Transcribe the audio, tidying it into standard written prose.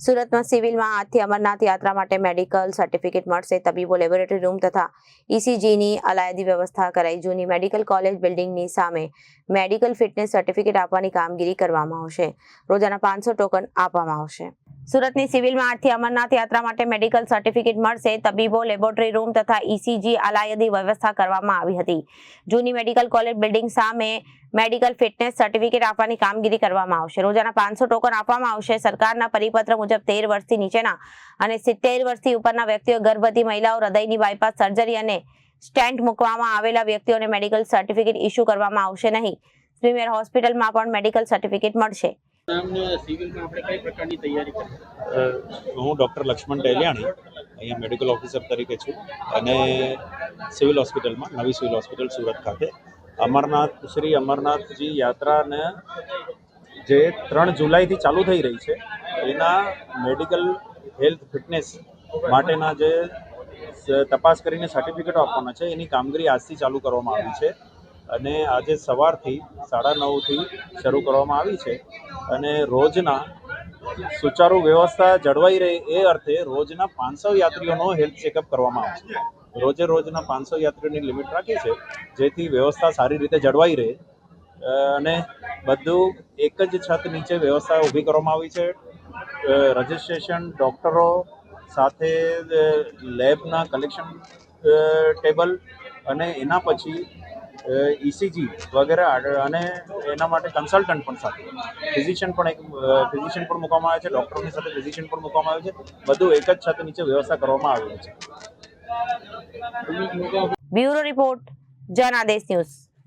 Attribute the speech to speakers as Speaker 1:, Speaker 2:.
Speaker 1: સુરતમાં સિવિલમાં આજથી અમરનાથ યાત્રા માટે મેડિકલ સર્ટિફિકેટ મળશે. તબીબો લેબોરેટરી રૂમ તથા ECGની અલાયદી વ્યવસ્થા કરાઈ. જૂની મેડિકલ કોલેજ બિલ્ડિંગની સામે મેડિકલ ફિટનેસ સર્ટિફિકેટ આપવાની કામગીરી કરવામાં આવશે. રોજાના 500 ટોકન આપવામાં આવશે. સુરતની સિવિલમાં આજથી અમરનાથ યાત્રા માટે મેડિકલ સર્ટિફિકેટ મળશે. તબીબો લેબોરેટરી રૂમ તથા ECG અલાયદી વ્યવસ્થા કરવામાં આવી હતી. જૂની મેડિકલ કોલેજ બિલ્ડિંગ સામે મેડિકલ ફિટનેસ સર્ટિફિકેટ આપવાની કામગીરી કરવામાં આવશે. રોજાના 500 ટોકન આપવામાં આવશે. સરકારના પરિપત્ર મુજબ 13 વર્ષથી નીચેના અને 70 વર્ષથી ઉપરના વ્યક્તિઓ, ગર્ભવતી મહિલાઓ, હૃદયની બાયપાસ સર્જરી અને સ્ટેન્ટ મૂકવામાં આવેલા વ્યક્તિઓને મેડિકલ સર્ટિફિકેટ ઇસ્યુ કરવામાં આવશે નહીં. સ્વીમેર હોસ્પિટલમાં પણ મેડિકલ સર્ટિફિકેટ મળશે.
Speaker 2: હું ડૉક્ટર લક્ષ્મણ ટેલિયાણી અહીંયા મેડિકલ ઓફિસર તરીકે છું અને સિવિલ હોસ્પિટલમાં નવી સિવિલ હોસ્પિટલ સુરત ખાતે શ્રી અમરનાથજી યાત્રાને જે 3 જુલાઈથી ચાલુ થઈ રહી છે એના મેડિકલ હેલ્થ ફિટનેસ માટેના જે તપાસ કરીને સર્ટિફિકેટો આપવાના છે એની કામગીરી આજથી ચાલુ કરવામાં આવી છે અને આજે સવારથી 9:30થી શરૂ કરવામાં આવી છે અને રોજના સુચારુ વ્યવસ્થા જળવાઈ રહે એ અર્થે રોજના 500 યાત્રીઓનો હેલ્થ ચેકઅપ કરવામાં આવશે. રોજના 500 યાત્રીઓની લિમિટ રાખી છે જેથી વ્યવસ્થા સારી રીતે જળવાઈ રહે અને બધું એક જ છત નીચે વ્યવસ્થા ઊભી કરવામાં આવી છે. રજિસ્ટ્રેશન, ડૉક્ટરો સાથે લેબના કલેક્શન ટેબલ અને એના પછી ECG વગેરે અને એના માટે કન્સલ્ટન્ટ પણ સાથે ફિઝિશિયન પણ મૂકવામાં આવે છે. ડૉક્ટરોની સાથે ફિઝિશિયન પણ મૂકવામાં આવે છે. બધું એક જ છત નીચે વ્યવસ્થા કરવામાં આવેલી છે.
Speaker 1: Bureau report, Janadesh news.